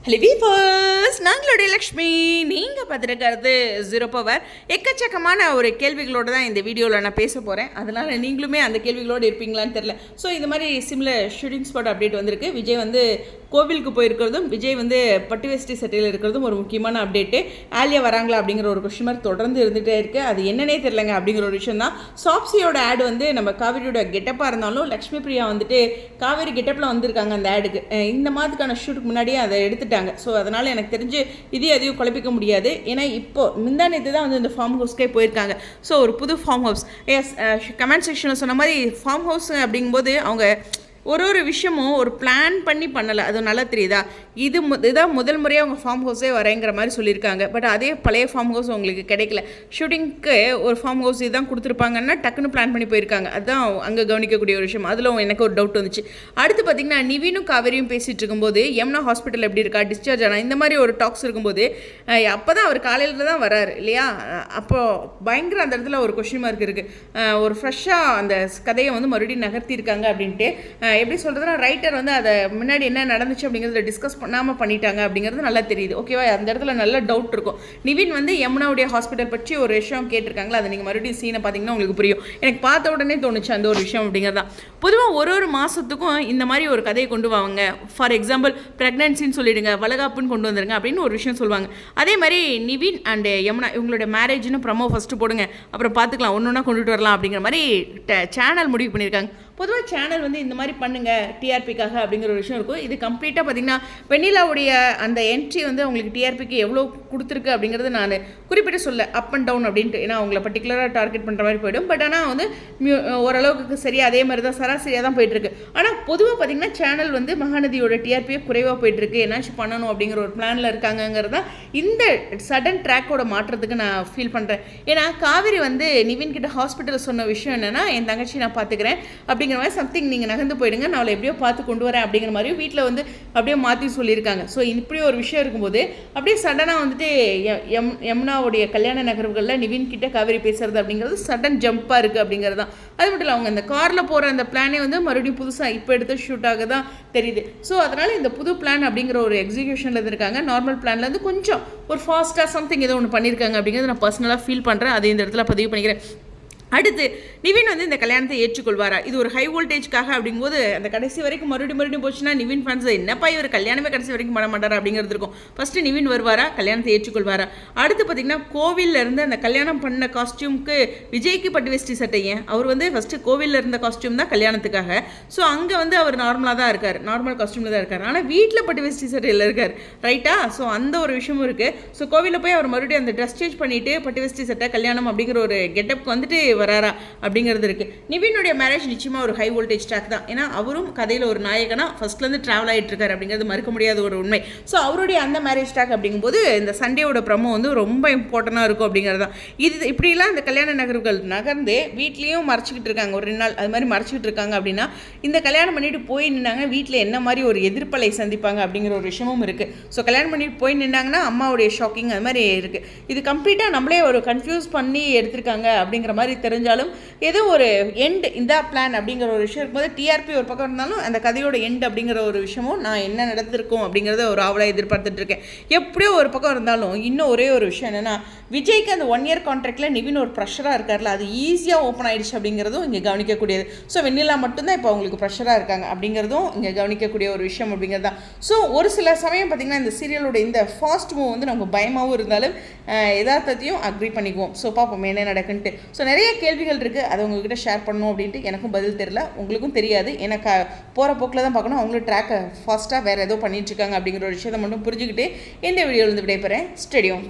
Hello viewers, நாங்களுடைய Lakshmi. நீங்கள் பார்த்துருக்கிறது zero power. எக்கச்சக்கமான ஒரு கேள்விகளோடு தான் இந்த வீடியோவில் நான் பேச போகிறேன். அதனால் நீங்களுமே அந்த கேள்விகளோடு இருப்பீங்களான்னு தெரில. ஸோ இந்த மாதிரி சிம்லர் ஷூட்டிங் ஸ்பாட் அப்டேட் வந்திருக்கு. விஜய் கோவிலுக்கு போயிருக்கிறதும், விஜய் பட்டு வேஷ்டி சட்டையில் இருக்கிறதும் ஒரு முக்கியமான அப்டேட்டு. ஆலியா வராங்களா அப்படிங்கிற ஒரு கொஸ்டின் மார்க் தொடர்ந்து இருந்துகிட்டே இருக்குது. அது என்னன்னே தெரிலங்க அப்படிங்கிற ஒரு விஷயம் தான். சாப்ஸியோட ஆடு நம்ம காவேரியோட கெட்டப்பாக இருந்தாலும் லக்ஷ்மி பிரியா காவேரி கெட்டப்பில் வந்திருக்காங்க அந்த ஆடுக்கு. இந்த மாதிரிக்கான ஷூட்டுக்கு முன்னாடியே அதை எடுத்துட்டாங்க. ஸோ அதனால் எனக்கு தெரிஞ்சு அதையும் குழப்பிக்க முடியாது. ஏன்னா இப்போது முந்தானத்து தான் இந்த ஃபார்ம் ஹவுஸ்க்கே போயிருக்காங்க. ஸோ ஒரு புது ஃபார்ம் ஹவுஸ். எஸ், கமெண்ட் செக்ஷனில் சொன்ன மாதிரி ஃபார்ம் ஹவுஸ் அப்படிங்கும்போது அவங்க ஒரு விஷயமும் ஒரு பிளான் பண்ணி பண்ணலை. அது நல்லா தெரியுதா? இதுதான் முதல் முறையாக அவங்க ஃபார்ம் ஹவுஸே வரேங்கிற மாதிரி சொல்லியிருக்காங்க. பட் அதே பழைய ஃபார்ம் ஹவுஸ் உங்களுக்கு கிடைக்கல. ஷூட்டிங்க்கு ஒரு ஃபார்ம் ஹவுஸ் இதுதான் கொடுத்துருப்பாங்கன்னா டக்குன்னு பிளான் பண்ணி போயிருக்காங்க. அதுதான் அங்கே கவனிக்கக்கூடிய ஒரு விஷயம். அதில் எனக்கு ஒரு டவுட் வந்துச்சு. அடுத்து பார்த்திங்கன்னா, நிவினும் காவேரியும் பேசிகிட்டு இருக்கும்போது யமுனா ஹாஸ்பிட்டல் எப்படி இருக்கா, டிஸ்சார்ஜ் ஆனால், இந்த மாதிரி ஒரு டாக்ஸ் இருக்கும்போது அப்போ தான் அவர் காலையில் தான் வராரு இல்லையா? அப்போது பயங்கர அந்த இடத்துல ஒரு கொஸ்டின் மார்க் இருக்குது. ஒரு ஃப்ரெஷ்ஷாக அந்த கதையை மறுபடியும் நகர்த்தியிருக்காங்க அப்படின்ட்டு. எப்படி சொல்கிறதுனா, ரைட்டர் அதை முன்னாடி என்ன நடந்துச்சு அப்படிங்கிறத டிஸ்கஸ் பண்ணாமல் பண்ணிட்டாங்க அப்படிங்கிறது நல்லா தெரியுது. ஓகேவா? அந்த இடத்துல நல்ல டவுட் இருக்கும். நிவின் யமுனாவுடைய ஹாஸ்பிட்டல் பற்றி ஒரு விஷயம் கேட்டிருக்காங்களா, அதை நீங்கள் மறுபடியும் சீனை பார்த்தீங்கன்னா உங்களுக்கு புரியும். எனக்கு பார்த்த உடனே தோணுச்சு அந்த ஒரு விஷயம் அப்படிங்கிறதான். பொதுவாக ஒரு மாதத்துக்கும் இந்த மாதிரி ஒரு கதையை கொண்டு வாங்க. ஃபார் எக்ஸாம்பிள், ப்ரெக்னன்சின்னு சொல்லிடுங்க, வளகாப்புன்னு கொண்டு வந்துருங்க அப்படின்னு ஒரு விஷயம் சொல்லுவாங்க. அதே மாதிரி நிவின் அண்ட் யமுனா இவங்களோட மேரேஜ்னு ப்ரமோ ஃபஸ்ட்டு போடுங்க, அப்புறம் பார்த்துக்கலாம், ஒன்று ஒன்றா கொண்டுட்டு வரலாம் அப்படிங்கிற மாதிரி சேனல் முடிவு பண்ணியிருக்காங்க. பொதுவாக சேனல் இந்த மாதிரி பண்ணுங்கள் டிஆர்பிக்காக அப்படிங்கிற ஒரு விஷயம் இருக்கும். இது கம்ப்ளீட்டாக பார்த்திங்கன்னா வெண்ணிலாவுடைய அந்த என்ட்ரி அவங்களுக்கு டிஆர்பிக்கு எவ்வளோ கொடுத்துருக்கு அப்படிங்கிறது நான் குறிப்பிட்டு சொல்ல அப் அண்ட் டவுன் அப்படின்ட்டு. ஏன்னா அவங்கள பர்டிகுலராக டார்கெட் பண்ணுற மாதிரி போய்டும். பட் ஆனால் ஓரளவுக்கு சரியாக அதே மாதிரி தான் சராசரியாக தான் போயிட்டுருக்கு. ஆனால் பொதுவாக பார்த்திங்கன்னா சேனல் மகாநதியோட டிஆர்பியை குறைவாக போயிட்டுருக்கு. என்னாச்சும் பண்ணணும் அப்படிங்கிற ஒரு பிளானில் இருக்காங்கங்கிறது தான் இந்த சடன் ட்ராக்கோட மாற்றத்துக்கு நான் ஃபீல் பண்ணுறேன். ஏன்னா காவேரி நிவின் கிட்ட ஹாஸ்பிட்டலில் சொன்ன விஷயம் என்னென்னா, என் தங்கச்சி நான் பார்த்துக்கிறேன் அப்படிங்கிற மாதிரி சம்திங், நீங்கள் நகர்ந்து போயிடுங்க, நான் அவளை எப்படியோ பார்த்து கொண்டு வரேன் அப்படிங்கிற மாதிரி வீட்டில் அப்படியே மாற்றி சொல்லியிருக்காங்க. ஸோ இப்படி ஒரு விஷயம் இருக்கும்போது அப்படியே சடனாக யமுனாவுடைய கல்யாண நகர்வுகளில் நிவின் கிட்ட காவேரி பேசுறது அப்படிங்கிறது சடன் ஜம்ப்பாக இருக்குது அப்படிங்கிறது தான். அது மட்டும் இல்லை, அவங்க அந்த காரில் போகிற அந்த பிளானே மறுபடியும் புதுசாக இப்போ எடுத்து ஷூட்டாக தான் தெரியுது. ஸோ அதனால் இந்த புது பிளான் அப்படிங்கிற ஒரு எக்ஸிக்யூஷனில் இருக்காங்க. நார்மல் பிளானில் கொஞ்சம் ஒரு ஃபாஸ்ட்டாக சம்திங் ஏதோ ஒன்று பண்ணியிருக்காங்க அப்படிங்கிறது நான் பர்சனலாக ஃபீல் பண்ணுறேன். அதை இந்த இடத்துல பதிவு பண்ணிக்கிறேன். அடுத்து, நிவின் இந்த கல்யாணத்தை ஏற்றுக்கொள்வாரா? இது ஒரு ஹை வோல்டேஜ்க்காக அப்படிங்கும்போது அந்த கடைசி வரைக்கும் மறுபடியும் போச்சுன்னா நிவின் ஃபேன்ஸ் என்னப்பா இவர் கல்யாணமே கடைசி வரைக்கும் பண்ண மாட்டாரா அப்படிங்கிறது இருக்கும். ஃபஸ்ட்டு நிவின் வருவாரா, கல்யாணத்தை ஏற்றுக்கொள்வாரா? அடுத்து பார்த்திங்கன்னா, கோவிலில் இருந்து அந்த கல்யாணம் பண்ண காஸ்டியூமுக்கு விஜய்க்கு பட்டு வேஷ்டி சட்டை. ஏன் அவர் ஃபஸ்ட்டு கோவிலில் இருந்த காஸ்டியூம் தான் கல்யாணத்துக்காக. ஸோ அங்கே அவர் நார்மலாக தான் இருக்கார், நார்மல் காஸ்டியூமில் தான் இருக்கார். ஆனால் வீட்டில் பட்டு வேஷ்டி சட்டையில் இருக்கார், ரைட்டா? ஸோ அந்த ஒரு விஷயமும் இருக்குது. ஸோ கோவிலில் போய் அவர் மறுபடியும் அந்த ட்ரெஸ் சேஞ்ச் பண்ணிவிட்டு பட்டு வேஷ்டி சட்டை கல்யாணம் அப்படிங்கிற ஒரு கெட்டப்புக்கு வராரா அப்படிங்கிறது இருக்குது. நிவினுடைய மேரேஜ் நிச்சயமாக ஒரு ஹை வோல்டேஜ் ட்ராக் தான். ஏன்னா அவரும் கதையில் ஒரு நாயகனா ஃபர்ஸ்ட்லேருந்து ட்ராவல் ஆகிட்டு இருக்காரு அப்படிங்கிறது மறுக்க முடியாத ஒரு உண்மை. ஸோ அவருடைய அந்த மேரேஜ் ட்ராக் அப்படிங்கும்போது இந்த சண்டேவோட ப்ரமோ ரொம்ப இம்பார்ட்டண்டாக இருக்கும் அப்படிங்கிறது தான். இது இப்படிலாம் இந்த கல்யாண நகர்வுகள் நகர்ந்து வீட்லேயும் மறைச்சிக்கிட்டு இருக்காங்க. ஒரு 2 நாள் அது மாதிரி மறைச்சிக்கிட்டு இருக்காங்க அப்படின்னா, இந்த கல்யாணம் பண்ணிட்டு போய் நின்னாங்க வீட்டில் என்ன மாதிரி ஒரு எதிர்ப்பலை சந்திப்பாங்க அப்படிங்கிற ஒரு விஷயமும் இருக்குது. ஸோ கல்யாணம் பண்ணிட்டு போய் நின்னாங்கன்னா அம்மாவுடைய ஷாக்கிங் அது மாதிரி இருக்குது. இது கம்ப்ளீட்டாக நம்மளே ஒரு கன்ஃபியூஸ் பண்ணி எடுத்திருக்காங்க அப்படிங்கிற மாதிரி தெரிஞ்சாலும் ஏதோ ஒரு எண்ட் இந்த பிளான் அப்படிங்கிற ஒரு விஷயம் இருக்கும்போது டிஆர்பி ஒரு பக்கம் இருந்தாலும் அந்த கதையோட எண்ட் அப்படிங்கிற ஒரு விஷயமும் நான் என்ன நடந்திருக்கும் அப்படிங்கிறத ஒரு ஆவலாக எதிர்பார்த்துட்டு இருக்கேன். எப்படியோ ஒரு பக்கம் இருந்தாலும் இன்னும் ஒரே ஒரு விஷயம் என்னென்னா, விஜய்க்கு அந்த 1 இயர் கான்ட்ராக்டில் நிவின் ஒரு ப்ரெஷராக இருக்கார்ல, அது ஈஸியாக ஓப்பன் ஆகிடுச்சு அப்படிங்கிறதும் இங்கே கவனிக்கக்கூடியது. ஸோ வெண்ணிலா மட்டும்தான் இப்போ அவங்களுக்கு ப்ரெஷராக இருக்காங்க அப்படிங்கிறதும் இங்கே கவனிக்கக்கூடிய ஒரு விஷயம் அப்படிங்கிறது தான். ஸோ ஒரு சில சமயம் பார்த்திங்கன்னா, இந்த சீரியலோட இந்த ஃபாஸ்ட் மூவ் நமக்கு பயமாகவும் இருந்தாலும் யதார்த்தத்தையும் அக்ரி பண்ணிக்குவோம். ஸோ பார்ப்போம் என்ன நடக்குன்ட்டு. ஸோ நிறைய கேள்விகள் இருக்குது, அதை உங்கள்கிட்ட ஷேர் பண்ணணும் அப்படின்ட்டு. எனக்கும் பதில் தெரியல, உங்களுக்கும் தெரியாது. எனக்கு போகிற போக்கில் தான் பார்க்கணும். அவங்களும் ட்ராக்கை ஃபாஸ்ட்டாக வேறு ஏதோ பண்ணிகிட்ருக்காங்க அப்படிங்கிற ஒரு விஷயத்தை மட்டும் புரிஞ்சுக்கிட்டு இந்த வீடியோவில் விடைபெறேன். ஸ்டேடியம்.